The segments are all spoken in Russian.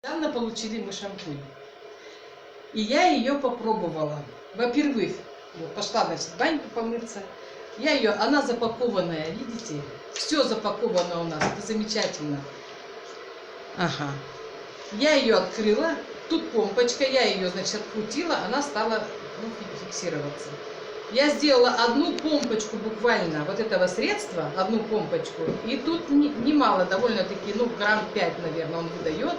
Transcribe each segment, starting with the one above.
Недавно получили мы шампунь. И я ее попробовала. Во-первых, пошла, значит, в баньку помыться. Она запакованная, видите? Все запаковано у нас, это замечательно. Ага. Я ее открыла, тут помпочка, я ее, значит, открутила, она стала фиксироваться. Я сделала одну помпочку буквально вот этого средства, одну помпочку, и тут немало, довольно-таки, грамм 5, наверное, он выдает.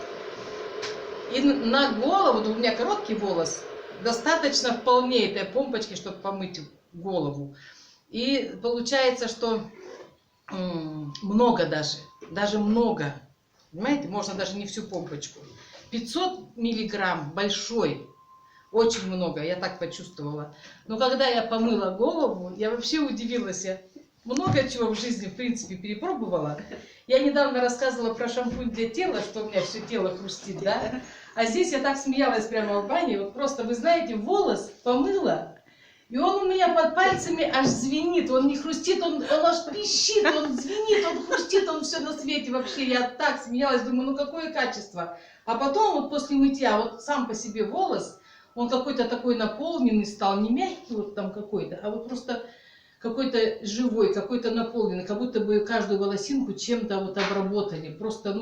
И на голову, у меня короткий волос, достаточно вполне этой помпочки, чтобы помыть голову. И получается, что много даже много. Понимаете, можно даже не всю помпочку. 500 миллиграмм большой, очень много, я так почувствовала. Но когда я помыла голову, я вообще удивилась. Я много чего в жизни, в принципе, перепробовала. Я недавно рассказывала про шампунь для тела, что у меня все тело хрустит, да? А здесь я так смеялась прямо в бане. Вот просто, вы знаете, волос помыла, и он у меня под пальцами аж звенит. Он не хрустит, он аж пищит, он звенит, он хрустит, он все на свете вообще. Я так смеялась, думаю, какое качество. А потом вот после мытья, вот сам по себе волос, он какой-то такой наполненный стал, не мягкий вот там какой-то, а вот просто какой-то живой, какой-то наполненный, как будто бы каждую волосинку чем-то вот обработали. Просто,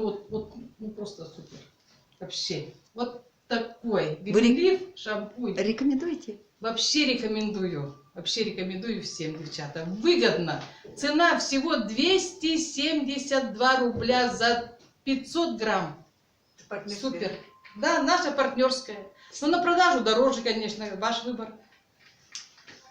просто супер. Вообще. Вот такой Гринлиф шампунь. Рекомендуете? Вообще рекомендую. Вообще рекомендую всем, девчата. Выгодно. Цена всего 272 рубля за 500 грамм. Супер. Да, наша партнерская. Но на продажу дороже, конечно, ваш выбор.